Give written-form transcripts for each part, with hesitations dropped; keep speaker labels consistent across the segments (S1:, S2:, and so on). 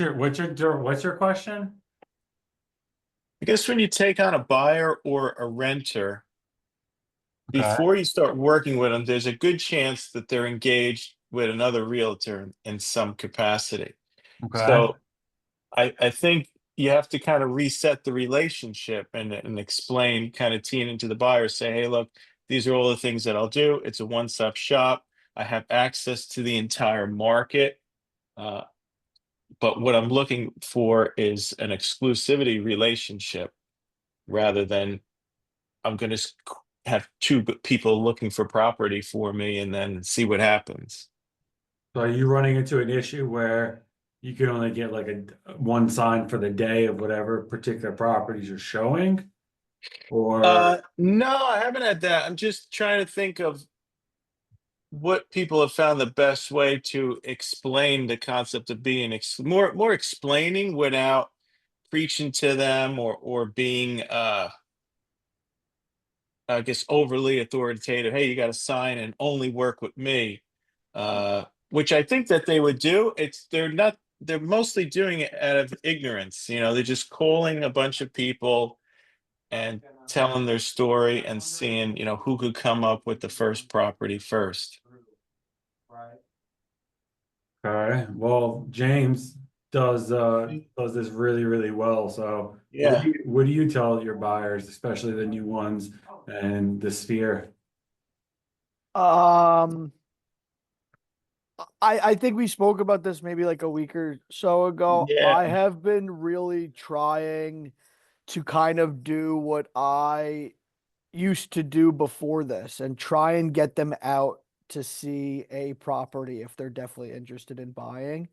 S1: What's your question?
S2: I guess when you take on a buyer or a renter,
S1: Okay.
S2: before you start working with them, there's a good chance that they're engaged with another realtor in some capacity.
S1: Okay.
S2: So I think you have to kind of reset the relationship and explain, kind of teeing into the buyer, say, hey, look, these are all the things that I'll do. It's a one-stop shop. I have access to the entire market. Uh, but what I'm looking for is an exclusivity relationship rather than I'm going to have two people looking for property for me and then see what happens.
S1: So are you running into an issue where you can only get like a one sign for the day of whatever particular properties you're showing? Or
S2: No, I haven't had that. I'm just trying to think of what people have found the best way to explain the concept of being more explaining without preaching to them or being I guess overly authoritative. Hey, you got to sign and only work with me, which I think that they would do. They're not. They're mostly doing it out of ignorance. They're just calling a bunch of people and telling their story and seeing who could come up with the first property first.
S1: okay, well, James does this really, really well. So
S2: Yeah.
S1: what do you tell your buyers, especially the new ones and the sphere?
S3: Um, I think we spoke about this maybe like a week or so ago. I
S2: Yeah.
S3: have been really trying to kind of do what I used to do before this and try and get them out to see a property if they're definitely interested in buying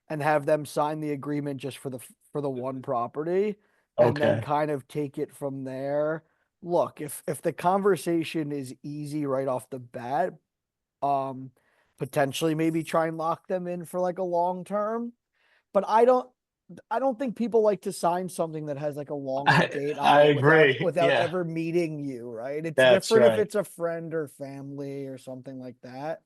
S3: and have them sign the agreement just for the one property and then
S2: Okay.
S3: kind of take it from there. Look, if the conversation is easy right off the bat, um potentially maybe try and lock them in for like a long term, but I don't think people like to sign something that has like a longer
S2: I
S3: date on
S2: I
S3: it
S2: agree.
S3: without
S2: Yeah,
S3: ever meeting you, right? It's
S2: that's
S3: different if
S2: right.
S3: it's a friend or family or something like that.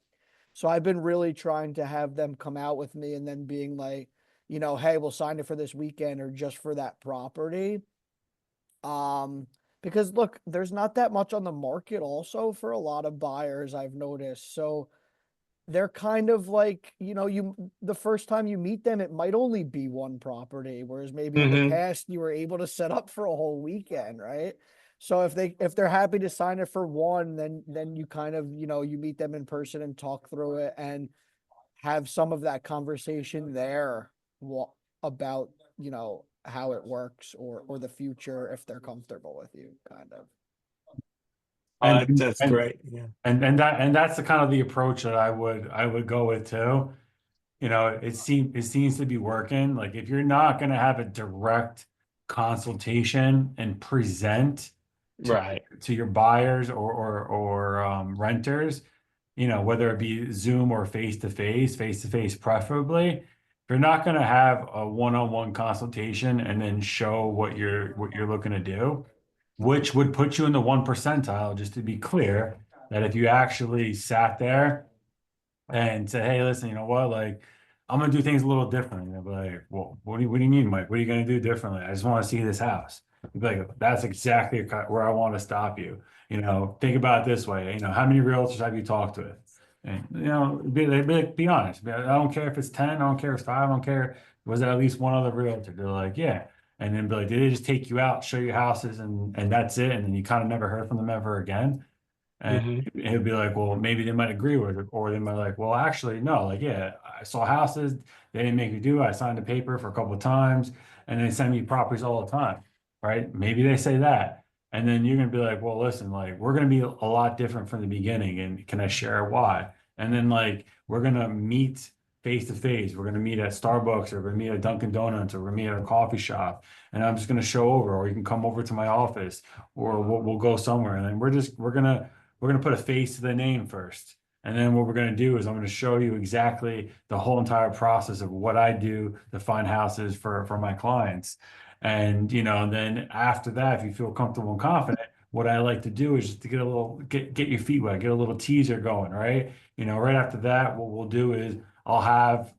S3: So I've been really trying to have them come out with me and then being like, hey, we'll sign it for this weekend or just for that property. Um, because look, there's not that much on the market also for a lot of buyers I've noticed. So they're kind of like, the first time you meet them, it might only be one property, whereas maybe in the
S2: Hmm.
S3: past you were able to set up for a whole weekend, right? So if they're happy to sign it for one, then you kind of, you meet them in person and talk through it and have some of that conversation there about, how it works or the future if they're comfortable with you, kind of.
S2: Oh,
S1: And
S2: that's
S1: and
S2: great. Yeah.
S1: and that's the kind of the approach that I would go with too. It seems to be working. Like if you're not going to have a direct consultation and present to
S2: Right.
S1: to your buyers or renters, whether it be Zoom or face to face preferably, if you're not going to have a one-on-one consultation and then show what you're looking to do, which would put you in the one percentile, just to be clear, that if you actually sat there and say, "Hey, listen, you know what? Like, I'm gonna do things a little differently." They'll be like, "Well, what do you mean, Mike? What are you gonna do differently? I just want to see this house." You'd be like, "That's exactly where I want to stop you." Think about it this way. How many realtors have you talked with? And be honest. I don't care if it's 10. I don't care if it's 5. I don't care. Was it at least one other realtor? They're like, "Yeah." And then be like, "Did they just take you out, show you houses, and that's it?" And then you kind of never heard from them ever again. And
S2: Hmm.
S1: he'll be like, well, maybe they might agree with it, or they might like, well, actually, no, like, yeah, I saw houses, they didn't make me do it. I signed a paper for a couple of times, and they send me properties all the time, right? Maybe they say that. And then you're gonna be like, well, listen, like, we're gonna be a lot different from the beginning, and can I share why? And then like we're gonna meet face to face. We're gonna meet at Starbucks, or we're gonna meet at Dunkin' Donuts, or we're gonna meet at a coffee shop, and I'm just gonna show over, or you can come over to my office, or we'll go somewhere, and then we're going to put a face to the name first. And then what we're going to do is I'm going to show you exactly the whole entire process of what I do to find houses for my clients. And then after that, if you feel comfortable and confident, what I like to do is just to get your feet wet, get a little teaser going, right? Right after that, what we'll do is I'll have,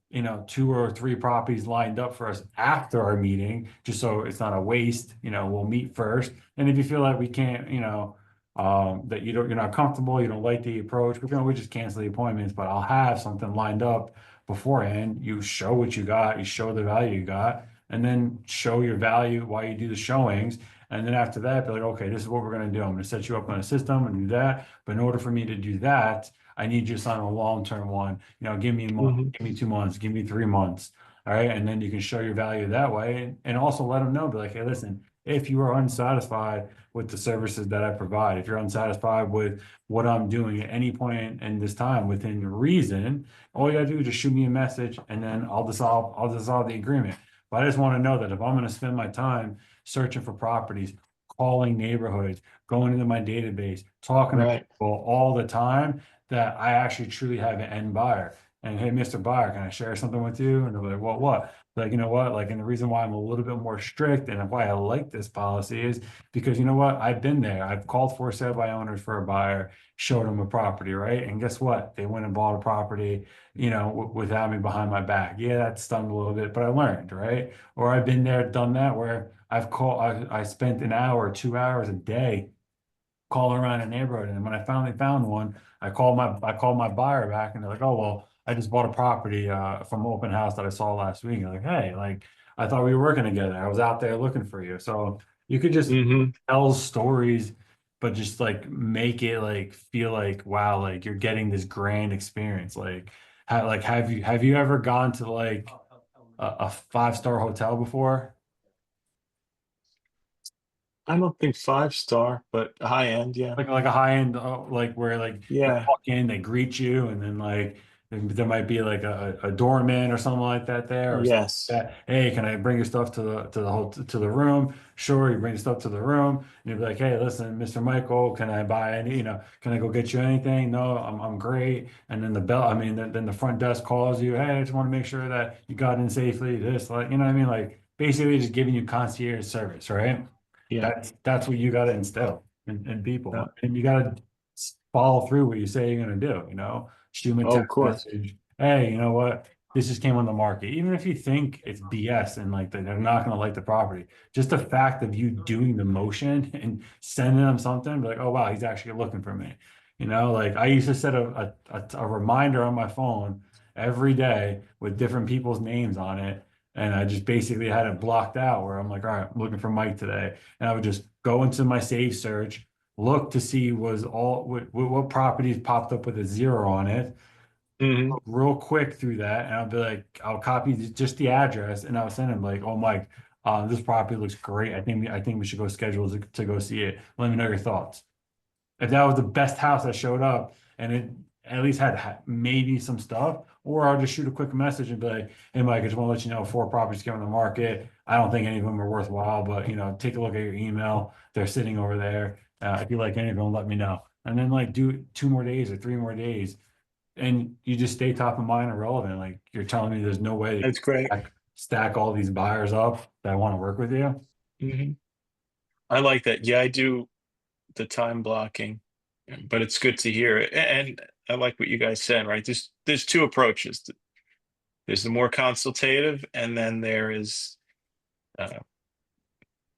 S1: 2 or 3 properties lined up for us after our meeting, just so it's not a waste. We'll meet first. And if you feel like we can't, that you're not comfortable, you don't like the approach, we can always just cancel the appointments, but I'll have something lined up beforehand. You show what you got, you show the value you got, and then show your value while you do the showings. And then after that, be like, okay, this is what we're gonna do. I'm gonna set you up on a system and do that. But in order for me to do that, I need you to sign a long-term one. Give me a month,
S2: Hmm.
S1: give me 2 months, give me 3 months. All right. And then you can show your value that way, and also let them know, be like, hey, listen, if you are unsatisfied with the services that I provide, if you're unsatisfied with what I'm doing at any point in this time within reason, all you gotta do is just shoot me a message, and then I'll dissolve the agreement. But I just want to know that if I'm going to spend my time searching for properties, calling neighborhoods, going into my database, talking to
S2: Right.
S1: people all the time, that I actually truly have an end buyer. And hey, Mr. Buyer, can I share something with you? And they're like, well, what? Like, you know what? Like, and the reason why I'm a little bit more strict and why I like this policy is because you know what? I've been there. I've called for sale by owners for a buyer, showed them a property, right? And guess what? They went and bought a property, without me behind my back. Yeah, that stung a little bit, but I learned, right? Or I've been there, done that, where I spent an hour, 2 hours a day calling around a neighborhood. And when I finally found one, I called my buyer back, and they're like, oh, well, I just bought a property from open house that I saw last week. Like, hey, like I thought we were working together. I was out there looking for you. So you could just
S2: Hmm.
S1: tell stories, but just like make it like feel like, wow, like you're getting this grand experience. Have you ever gone to like a 5-star hotel before?
S2: I don't think 5 star, but high end. Yeah.
S1: Like a high end, like where like you
S2: Yeah.
S1: walk in, they greet you, and then like there might be like a doorman or something like that there, or something
S2: Yes.
S1: like that. Hey, can I bring your stuff to the room? Sure, you bring your stuff to the room, and you'll be like, hey, listen, Mr. Michael, can I buy any? Can I go get you anything? No, I'm great. And then then the front desk calls you. Hey, I just want to make sure that you got in safely. This, like, you know what I mean? Like basically just giving you concierge service, right?
S2: Yeah.
S1: That's what you got to instill in
S2: Yeah.
S1: people, and you got to follow through what you say you're going to do. Shoot them a
S2: Oh, of
S1: text
S2: course.
S1: message. Hey, you know what? This just came on the market. Even if you think it's BS and like they're not going to like the property, just the fact of you doing the motion and sending them something, be like, oh wow, he's actually looking for me. Like I used to set a reminder on my phone every day with different people's names on it. And I just basically had it blocked out where I'm like, all right, I'm looking for Mike today. And I would just go into my save search, look to see what properties popped up with a 0 on it,
S2: Hmm.
S1: real quick through that, and I'll be like, I'll copy just the address, and I'll send him like, oh Mike, this property looks great. I think we should go schedule to go see it. Let me know your thoughts. If that was the best house that showed up and it at least had maybe some stuff, or I'll just shoot a quick message and be like, hey, Mike, I just want to let you know 4 properties came on the market. I don't think any of them are worthwhile, but take a look at your email. They're sitting over there. If you like any of them, let me know. And then like do 2 more days or 3 more days, and you just stay top of mind and relevant. Like you're telling me there's no way that you
S2: That's great.
S1: stack all these buyers up that want to work with you.
S2: Hmm. I like that. Yeah, I do the time blocking, but it's good to hear it. And I like what you guys said, right? There's two approaches. There's the more consultative, and then there is uh,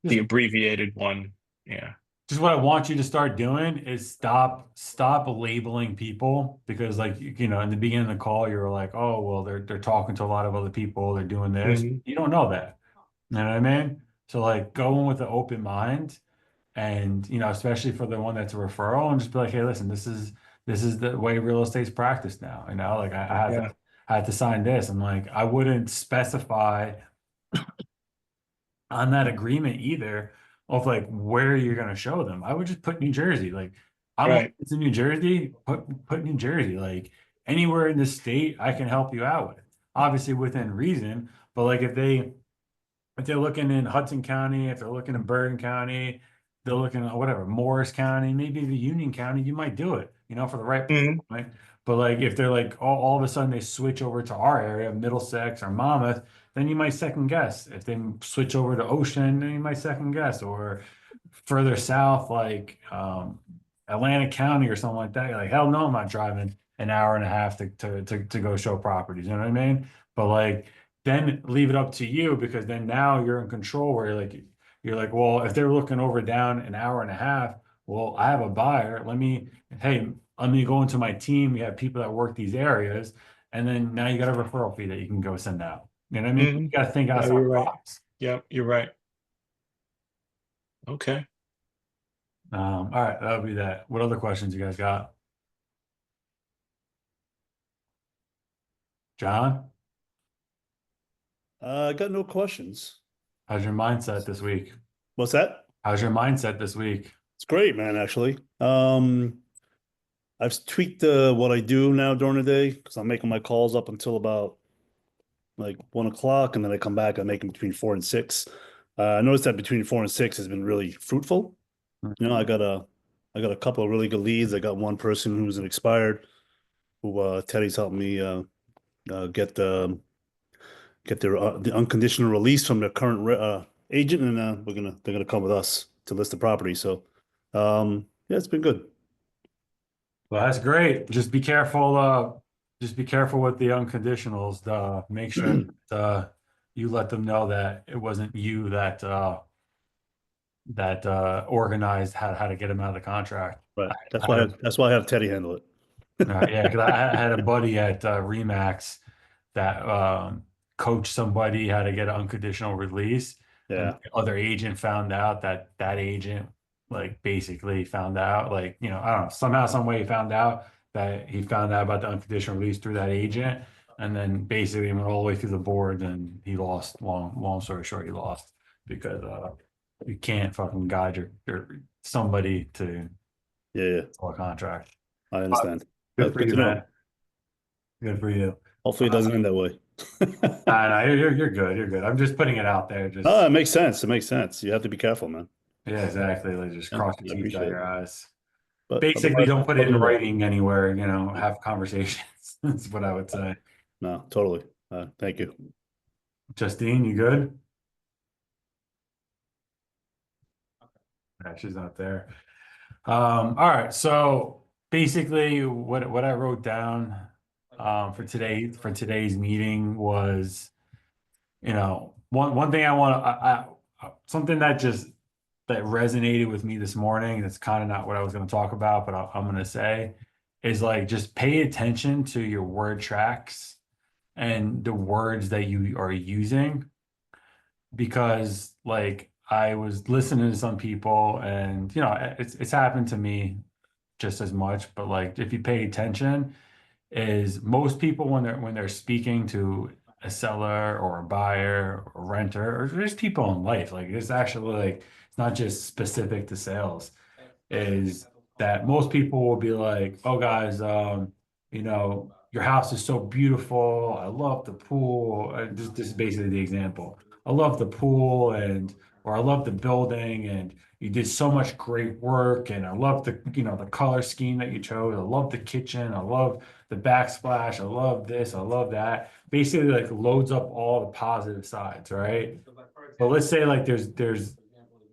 S2: the
S1: Just
S2: abbreviated one. Yeah.
S1: Just what I want you to start doing is stop labeling people, because like in the beginning of the call you were like, oh well, they're talking to a lot of other people, they're doing this.
S2: Hmm.
S1: You don't know that. You know what I mean? So like go in with an open mind, and especially for the one that's a referral, and just be like, hey, listen, this is the way real estate's practiced now. Like
S2: Yeah.
S1: I had to sign this. And like I wouldn't specify on that agreement either of like where you're going to show them. I would just put New Jersey. Like I'm
S2: Right.
S1: licensed in New Jersey, put New Jersey. Like anywhere in the state I can help you out with. Obviously within reason, but like if they're looking in Hudson County, if they're looking in Bergen County, they're looking at whatever, Morris County, maybe even Union County, you might do it, for the right price,
S2: Hmm.
S1: right? But like if they're like all of a sudden they switch over to our area, Middlesex or Monmouth, then you might second guess. If they switch over to Ocean, then you might second guess. Or further south, like Atlantic County or something like that, you're like, hell no, I'm not driving an hour and a half to go show properties. You know what I mean? But like then leave it up to you because then now you're in control where you're like, well, if they're looking over down an hour and a half, well, I have a buyer. Hey, let me go into my team. We have people that work these areas, and then now you got a referral fee that you can go send out. You know what I mean? You got to think
S2: No,
S1: outside
S2: you're
S1: the
S2: right.
S1: box.
S2: Yeah, you're right. Okay.
S1: All right, that'll be that. What other questions you guys got? John,
S4: I got no questions.
S1: how's your mindset this week?
S4: What's that?
S1: How's your mindset this week?
S4: It's great, man, actually. I've tweaked what I do now during the day because I'm making my calls up until about like 1 o'clock, and then I come back. I make them between 4 and 6. I noticed that between 4 and 6 has been really fruitful. You know, I got a couple of really good leads. I got one person who's an expired, who Teddy's helped me get the unconditional release from their current agent, and they're gonna come with us to list the property. So, yeah, it's been good.
S1: Well, that's great. Just be careful with the unconditionals. Make sure you let them know that it wasn't you that organized how to get him out of the contract.
S4: Right.
S1: I had a
S4: That's why I have Teddy handle it.
S1: Yeah, because I had a buddy at Remax that coached somebody how to get an unconditional release, and
S4: Yeah.
S1: the other agent found out that that agent like basically found out like I don't know somehow some way he found out that he found out about the unconditional release through that agent, and then basically went all the way through the board and he lost. Long story short, he lost because you can't fucking guide your somebody to
S4: Yeah, yeah.
S1: a contract.
S4: I understand.
S1: Good for
S4: Good
S1: you,
S4: to know.
S1: man. Good for you.
S4: Hopefully, it doesn't end that way.
S1: No, you're good. You're good. I'm just putting it out there.
S4: No,
S1: Just
S4: it makes sense. It makes sense. You have to be careful, man.
S1: yeah, exactly. Like just
S4: Yeah,
S1: cross your
S4: I
S1: T's, dot
S4: appreciate
S1: your
S4: it.
S1: I's.
S4: But
S1: Basically, don't put it
S4: other
S1: in
S4: than that,
S1: writing anywhere. Have conversations. That's what I would say.
S4: no, totally. Thank you.
S1: Justine, you good? Yeah, she's not there. All right. So basically, what I wrote down for today's meeting was, one thing I want to something that resonated with me this morning. That's kind of not what I was going to talk about, but I'm going to say is like just pay attention to your word tracks and the words that you are using, because like I was listening to some people and it's happened to me just as much, but like if you pay attention, is most people when they're speaking to a seller or a buyer or renter or just people in life, like it's actually like it's not just specific to sales, is that most people will be like, oh guys, your house is so beautiful. I love the pool. This is basically the example. I love the pool or I love the building and you did so much great work and I love the color scheme that you chose. I love the kitchen. I love the backsplash. I love this. I love that. Basically like loads up all the positive sides, right? But let's say like there's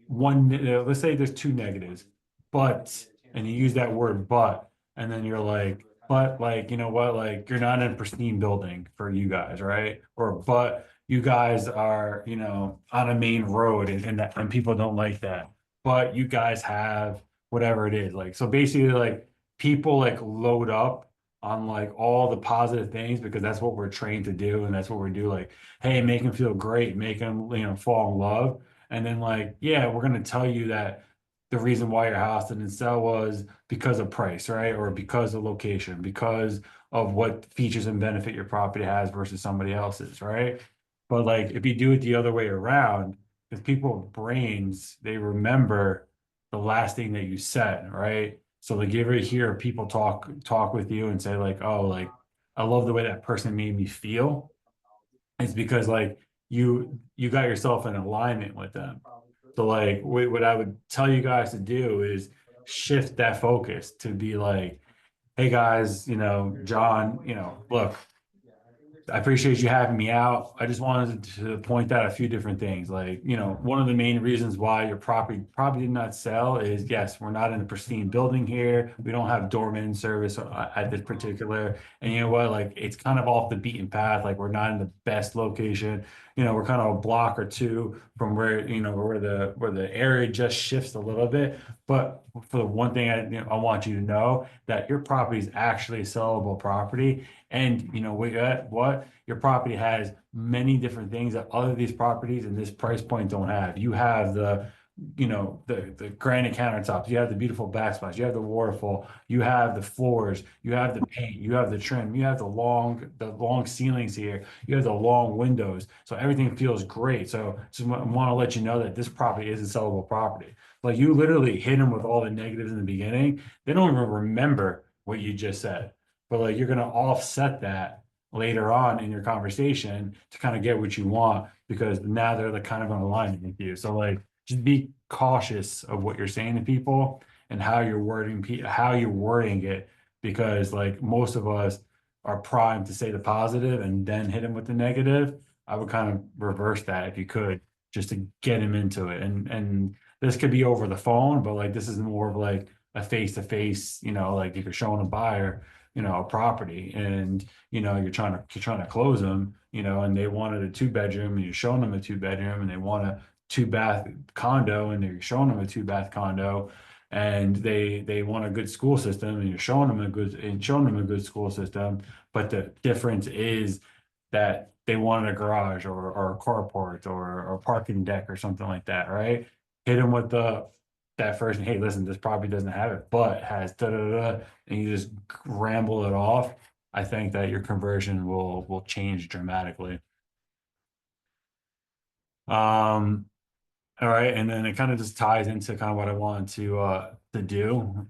S1: let's say there's two negatives, but, and you use that word but, and then you're like, but like, you know what, like you're not in a pristine building for you guys, right? Or, but you guys are, on a main road and people don't like that. But you guys have whatever it is. Like, so basically like people like load up on like all the positive things because that's what we're trained to do. And that's what we do. Like, hey, make them feel great, make them, fall in love. And then like, yeah, we're gonna tell you that the reason why your house didn't sell was because of price, right? Or because of location, because of what features and benefit your property has versus somebody else's, right? But like if you do it the other way around, because people with brains, they remember the last thing that you said, right? So like you ever hear people talk with you and say like, oh, like I love the way that person made me feel. It's because like you got yourself in alignment with them. So like what I would tell you guys to do is shift that focus to be like, hey guys, John, look, I appreciate you having me out. I just wanted to point out a few different things. Like, one of the main reasons why your property probably did not sell is, yes, we're not in a pristine building here. We don't have doorman service at this particular, and you know what? Like, it's kind of off the beaten path. Like, we're not in the best location. We're kind of a block or two from where, where the area just shifts a little bit. But for the one thing I want you to know that your property is actually a sellable property. And what? Your property has many different things that other these properties in this price point don't have. You have the granite countertops, you have the beautiful backsplash, you have the waterfall, you have the floors, you have the paint, you have the trim, you have the long ceilings here, you have the long windows. So everything feels great. So just want to let you know that this property is a sellable property. Like, you literally hit them with all the negatives in the beginning. They don't even remember what you just said. But like, you're gonna offset that later on in your conversation to kind of get what you want, because now they're like kind of in alignment with you. So like, just be cautious of what you're saying to people and how you're wording it, because like most of us are primed to say the positive and then hit them with the negative. I would kind of reverse that if you could, just to get him into it. And this could be over the phone, but like, this is more of like a face to face, like if you're showing a buyer, a property, and you're trying to close them, and they wanted a 2 bedroom and you're showing them a 2 bedroom, and they want a 2 bath condo and you're showing them a 2 bath condo, and they want a good school system and you're showing them a good school system. But the difference is that they wanted a garage or a carport or a parking deck or something like that, right? Hit them with that first, hey, listen, this property doesn't have it, but has da da da, and you just ramble it off. I think that your conversion will change dramatically. All right, and then it kind of just ties into kind of what I wanted to do.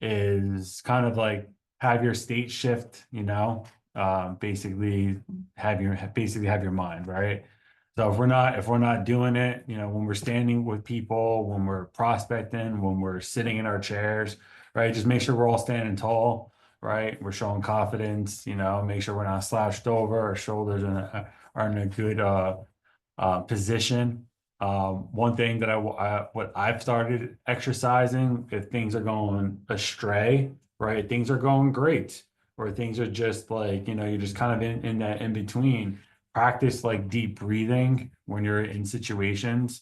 S1: Is kind of like have your state shift, basically have your mind, right? So if we're not doing it, when we're standing with people, when we're prospecting, when we're sitting in our chairs, right? Just make sure we're all standing tall, right? We're showing confidence, make sure we're not slouched over, our shoulders are in a good position. One thing that what I've started exercising, if things are going astray, right? Things are going great, or things are just like, you're just kind of in that in between. Practice like deep breathing when you're in situations,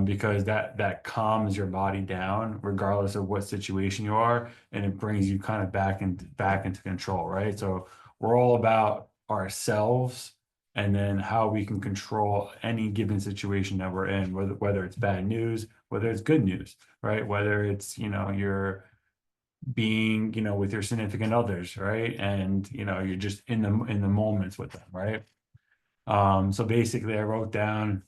S1: because that calms your body down regardless of what situation you are, and it brings you kind of back into control, right? So we're all about ourselves, and then how we can control any given situation that we're in, whether it's bad news, whether it's good news, right? Whether it's, you're being, with your significant others, right? And, you're just in the moments with them, right? So basically I wrote down,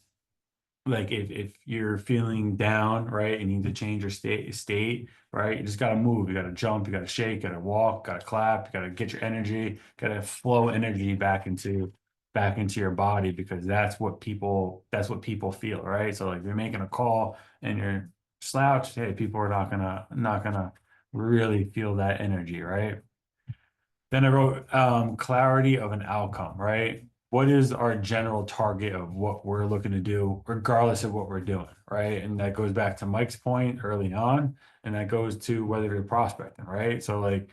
S1: like, if you're feeling down, right, and you need to change your state, right, you just got to move, you got to jump, you got to shake, got to walk, got to clap, you got to get your energy, got to flow energy back into your body, because that's what people feel, right? So like, if you're making a call and you're slouched, hey, people are not gonna really feel that energy, right? Then I wrote clarity of an outcome, right? What is our general target of what we're looking to do, regardless of what we're doing, right? And that goes back to Mike's point early on, and that goes to whether you're prospecting, right? So like,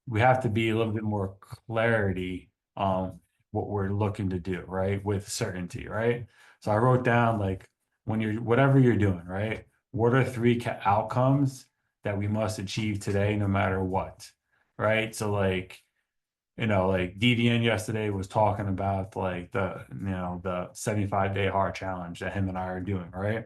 S1: we have to be a little bit more clarity on what we're looking to do, right? With certainty, right? So I wrote down, like, whatever you're doing, right? What are three outcomes that we must achieve today, no matter what, right? So like, like DDN yesterday was talking about like the 75-day hard challenge that him and I are doing, right?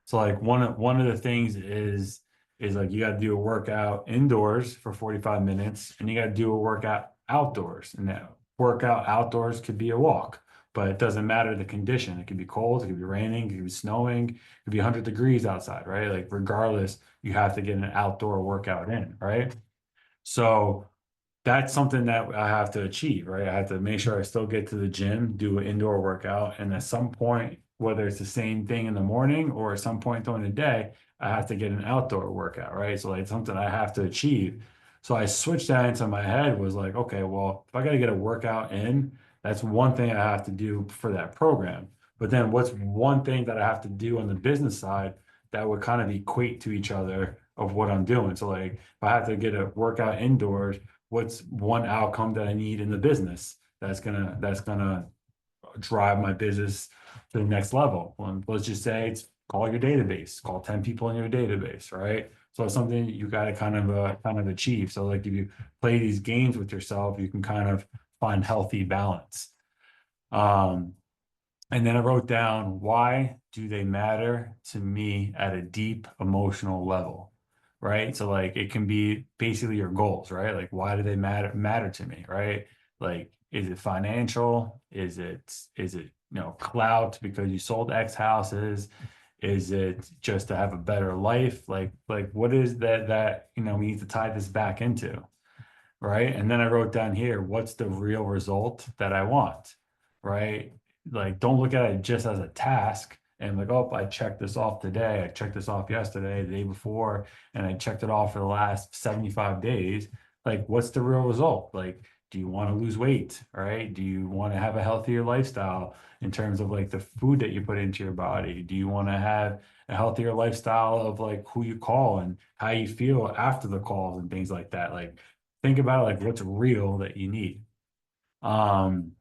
S1: So like, one of the things is like, you got to do a workout indoors for 45 minutes, and you got to do a workout outdoors. And that workout outdoors could be a walk, but it doesn't matter the condition. It could be cold, it could be raining, it could be snowing, it could be 100 degrees outside, right? Like, regardless, you have to get an outdoor workout in, right? So that's something that I have to achieve, right? I have to make sure I still get to the gym, do an indoor workout, and at some point, whether it's the same thing in the morning or at some point during the day, I have to get an outdoor workout, right? So like, something I have to achieve. So I switched that into my head was like, okay, well, if I got to get a workout in, that's one thing I have to do for that program. But then what's one thing that I have to do on the business side that would kind of equate to each other of what I'm doing? So like if I have to get a workout indoors, what's one outcome that I need in the business that's gonna drive my business to the next level? Well, let's just say it's call your database, call 10 people in your database, right? So it's something you got to kind of achieve. So like if you play these games with yourself, you can kind of find healthy balance. Um, and then I wrote down, why do they matter to me at a deep emotional level? Right. So like it can be basically your goals, right? Like why do they matter to me? Right. Like, is it financial? Is it clout because you sold X houses? Is it just to have a better life? Like what is that we need to tie this back into? Right? And then I wrote down here, what's the real result that I want? Right? Like, don't look at it just as a task and like, oh, I checked this off today. I checked this off yesterday, the day before, and I checked it off for the last 75 days. Like, what's the real result? Like, do you want to lose weight? Right? Do you want to have a healthier lifestyle in terms of like the food that you put into your body? Do you want to have a healthier lifestyle of like who you call and how you feel after the calls and things like that? Like, think about like what's real that you need. Um,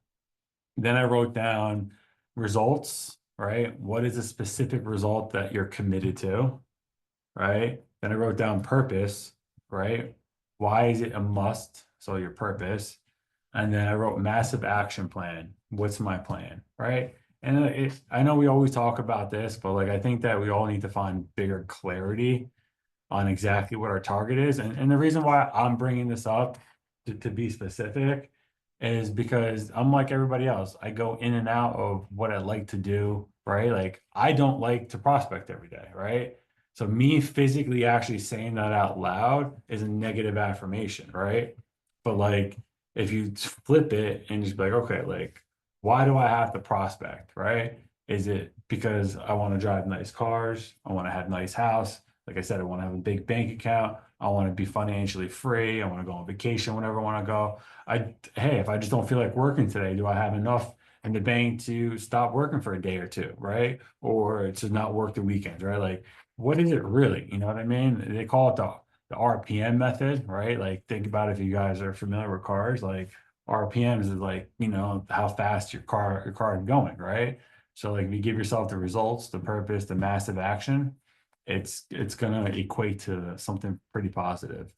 S1: then I wrote down results, right? What is a specific result that you're committed to, right? Then I wrote down purpose, right? Why is it a must? So your purpose. And then I wrote massive action plan. What's my plan, right? And I know we always talk about this, but like I think that we all need to find bigger clarity on exactly what our target is. And the reason why I'm bringing this up to be specific is because I'm like everybody else. I go in and out of what I like to do, right? Like I don't like to prospect every day, right? So me physically actually saying that out loud is a negative affirmation, right? But like if you flip it and just be like, okay, like why do I have to prospect, right? Is it because I want to drive nice cars? I want to have nice house. Like I said, I want to have a big bank account. I want to be financially free. I want to go on vacation whenever I want to go. Hey, if I just don't feel like working today, do I have enough in the bank to stop working for a day or two, right? Or to not work the weekends, right? Like, what is it really? You know what I mean? They call it the RPM method, right? Like, think about if you guys are familiar with cars, like RPMs is like, how fast your car is going, right? So like if you give yourself the results, the purpose, the massive action, it's gonna equate to something pretty positive.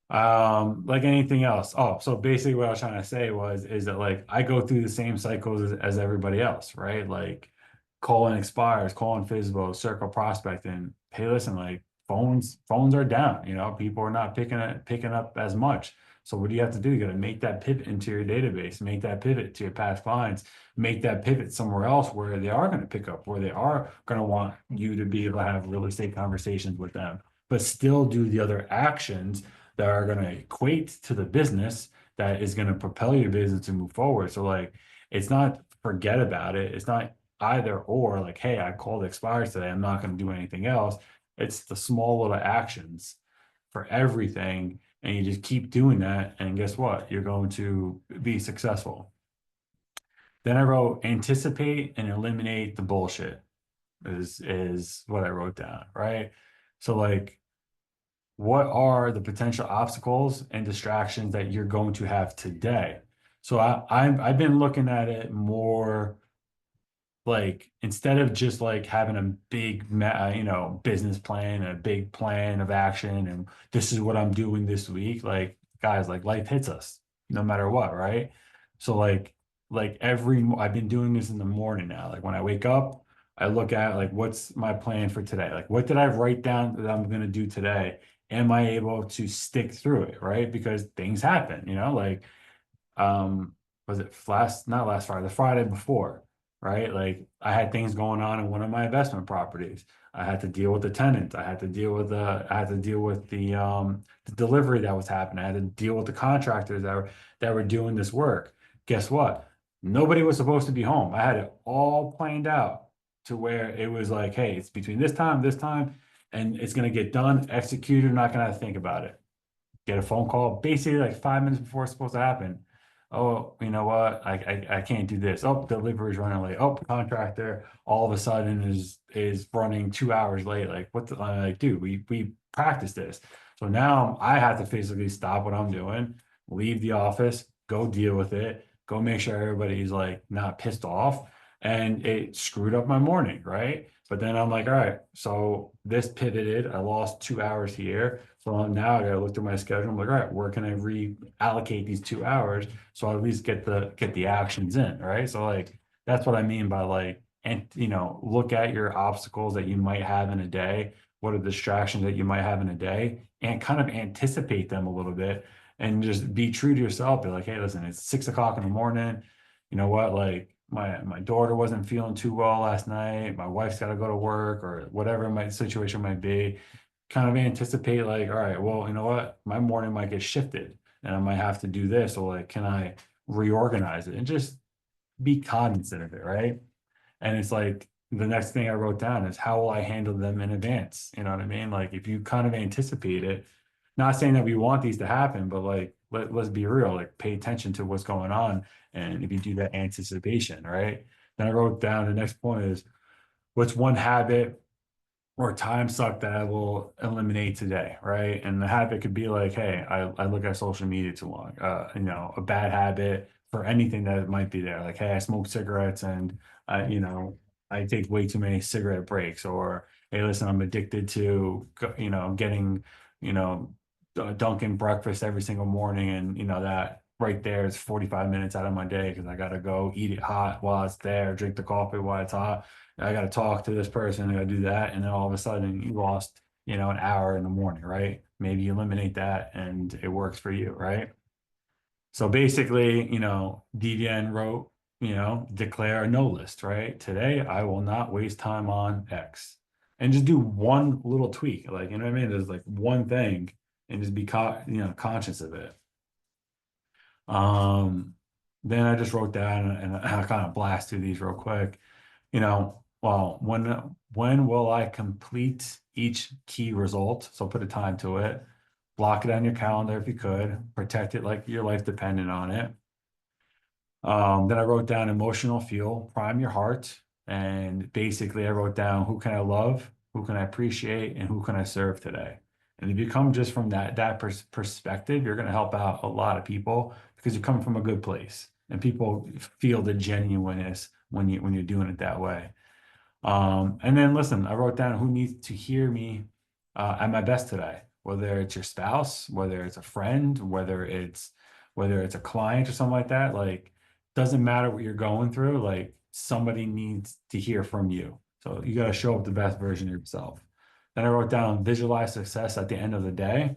S1: Like anything else. Oh, so basically what I was trying to say is that like I go through the same cycles as everybody else, right? Like calling expires, calling FISBO, circle prospecting. Hey, listen, like phones are down, people are not picking up as much. So what do you have to do? You got to make that pivot into your database, make that pivot to your past clients, make that pivot somewhere else where they are going to pick up, where they are going to want you to be able to have real estate conversations with them, but still do the other actions that are going to equate to the business that is going to propel your business to move forward. So like, it's not forget about it. It's not either or like, hey, I called expires today. I'm not going to do anything else. It's the small little actions for everything. And you just keep doing that. And guess what? You're going to be successful. Then I wrote anticipate and eliminate the bullshit is what I wrote down, right? So like, what are the potential obstacles and distractions that you're going to have today? So I've been looking at it more like instead of just like having a big business plan, a big plan of action, and this is what I'm doing this week. Like guys, like life hits us no matter what, right? So like I've been doing this in the morning now. Like when I wake up, I look at like what's my plan for today? Like what did I write down that I'm gonna do today? Am I able to stick through it, right? Because things happen, like um was it not last Friday, the Friday before, right? Like I had things going on in one of my investment properties. I had to deal with the tenant. I had to deal with the delivery that was happening. I had to deal with the contractors that were doing this work. Guess what? Nobody was supposed to be home. I had it all planned out to where it was like, hey, it's between this time, and it's gonna get done, executed, not gonna have to think about it. get a phone call basically like 5 minutes before it's supposed to happen. Oh, you know what? I can't do this. Oh, delivery's running late. Oh, contractor all of a sudden is running 2 hours late. Like what the like, dude, we practiced this. So now I have to physically stop what I'm doing, leave the office, go deal with it, go make sure everybody's like not pissed off. And it screwed up my morning, right? But then I'm like, all right, so this pivoted. I lost 2 hours here. So now I gotta look through my schedule. I'm like, all right, where can I reallocate these 2 hours so I at least get the actions in, right? So like that's what I mean by like, and look at your obstacles that you might have in a day. What are the distractions that you might have in a day, and kind of anticipate them a little bit, and just be true to yourself. Be like, hey, listen, it's 6 o'clock in the morning. You know what? Like my daughter wasn't feeling too well last night. My wife's got to go to work or whatever my situation might be. Kind of anticipate like, all right, well, you know what? My morning might get shifted and I might have to do this. Or like, can I reorganize it and just be cognizant of it, right? And it's like the next thing I wrote down is how will I handle them in advance? You know what I mean? Like if you kind of anticipate it, not saying that we want these to happen, but like let's be real, like pay attention to what's going on. And if you do that anticipation, right? Then I wrote down the next point is what's one habit or time suck that I will eliminate today, right? And the habit could be like, hey, I look at social media too long. A bad habit for anything that might be there. Like, hey, I smoke cigarettes and I take way too many cigarette breaks, or hey, listen, I'm addicted to getting, Dunkin' breakfast every single morning, and that right there is 45 minutes out of my day because I gotta go eat it hot while it's there, drink the coffee while it's hot. I got to talk to this person, I got to do that. And then all of a sudden you lost, an hour in the morning, right? Maybe you eliminate that and it works for you, right? So basically, DDN wrote, declare a no list, right? Today, I will not waste time on X, and just do one little tweak. Like, you know what I mean? There's like one thing, and just be conscious of it. Then I just wrote down and I kind of blast through these real quick. Well, when will I complete each key result? So put a time to it. Block it on your calendar if you could. Protect it like your life depended on it. Then I wrote down emotional fuel, prime your heart. And basically I wrote down who can I love, who can I appreciate, and who can I serve today? And if you come just from that perspective, you're going to help out a lot of people because you're coming from a good place, and people feel the genuineness when you're doing it that way. And then listen, I wrote down who needs to hear me at my best today, whether it's your spouse, whether it's a friend, whether it's a client or something like that. Like, doesn't matter what you're going through, like somebody needs to hear from you. So you got to show up the best version of yourself. Then I wrote down visualize success at the end of the day.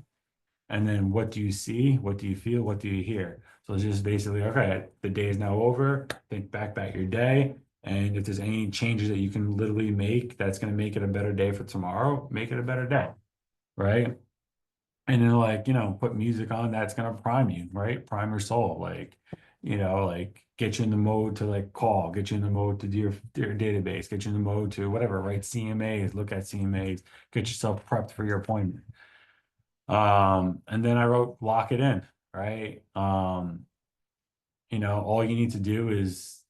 S1: And then what do you see? What do you feel? What do you hear? So it's just basically, okay, the day is now over. Think back about your day. And if there's any changes that you can literally make that's going to make it a better day for tomorrow, make it a better day. Right. And then like, put music on that's going to prime you, right? Prime your soul. Like, like get you in the mode to like call, get you in the mode to do your database, get you in the mode to whatever, write CMAs, look at CMAs, get yourself prepped for your appointment. And then I wrote lock it in, right? All you need to do is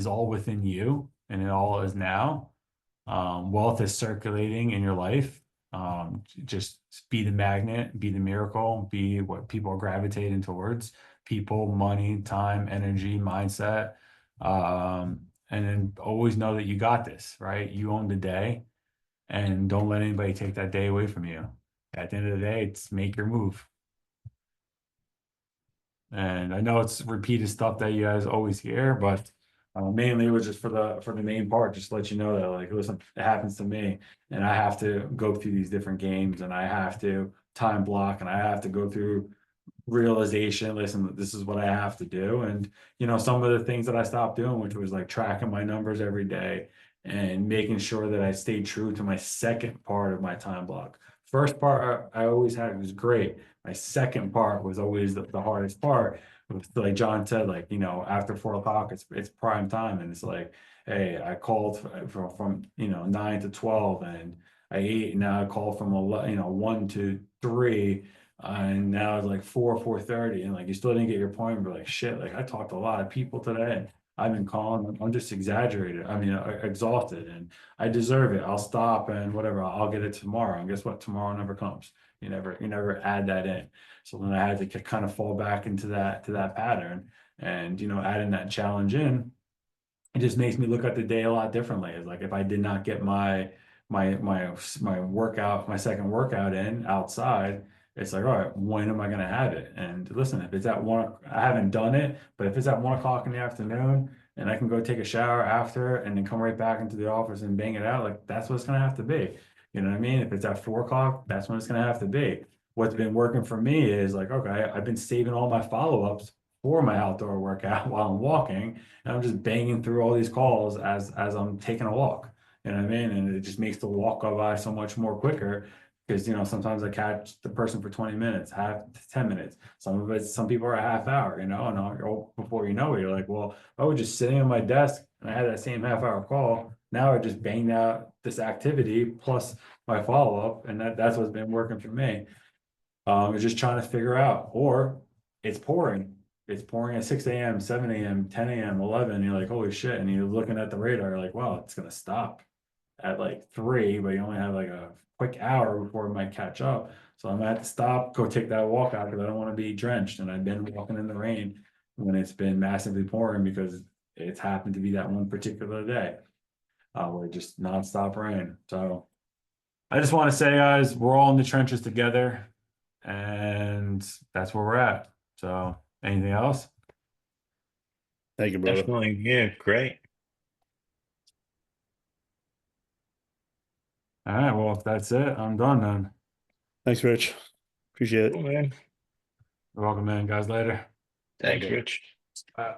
S1: all within you, and it all is now. Wealth is circulating in your life. Just be the magnet, be the miracle, be what people are gravitating towards: people, money, time, energy, mindset. And then always know that you got this, right? You own the day, and don't let anybody take that day away from you. At the end of the day, it's make your move. And I know it's repeated stuff that you guys always hear, but mainly it was just for the main part, just to let you know that like, listen, it happens to me, and I have to go through these different games, and I have to time block, and I have to go through realization. Listen, this is what I have to do. And some of the things that I stopped doing, which was like tracking my numbers every day and making sure that I stayed true to my second part of my time block. First part I always had was great. My second part was always the hardest part. Like John said, like, after 4 o'clock, it's prime time. And it's like, hey, I called from 9 to 12, and I ate, and now I call from 1 to 3. And now it's like 4:30, and like you still didn't get your point, but like shit, like I talked to a lot of people today. I've been calling, I'm just exaggerated. I mean, exhausted, and I deserve it. I'll stop and whatever, I'll get it tomorrow. And guess what? Tomorrow never comes. You never add that in. So then I had to kind of fall back into that pattern, and adding that challenge in, it just makes me look at the day a lot differently. It's like if I did not get my workout, my second workout in outside, it's like, all right, when am I gonna have it? And listen, if it's at one, I haven't done it, but if it's at 1 o'clock in the afternoon and I can go take a shower after and then come right back into the office and bang it out, like that's what it's gonna have to be. You know what I mean? If it's at 4 o'clock, that's when it's gonna have to be. What's been working for me is like, okay, I've been saving all my follow-ups for my outdoor workout while I'm walking, and I'm just banging through all these calls as I'm taking a walk. You know what I mean? And it just makes the walk go by so much more quicker because sometimes I catch the person for 20 minutes, half 10 minutes. Some people are a half hour, and before you know it, you're like, well, I was just sitting at my desk and I had that same half-hour call. Now I just banged out this activity plus my follow-up, and that's what's been working for me. It's just trying to figure out, or it's pouring. It's pouring at 6 a.m., 7 a.m., 10 a.m., 11. You're like, holy shit. And you're looking at the radar, you're like, wow, it's going to stop at like 3, but you only have like a quick hour before it might catch up. So I'm gonna have to stop, go take that walk out because I don't want to be drenched. And I've been walking in the rain when it's been massively pouring because it's happened to be that one particular day where it just nonstop rain. So I just want to say, guys, we're all in the trenches together, and that's where we're at. So anything else?
S4: Thank you, brother.
S2: Definitely, yeah, great.
S1: All right, well, if that's it, I'm done then.
S4: Thanks, Rich. Appreciate it.
S2: Cool, man.
S1: You're welcome, man. Guys, later.
S2: Thanks,
S4: Okay.
S2: Rich.
S1: Bye.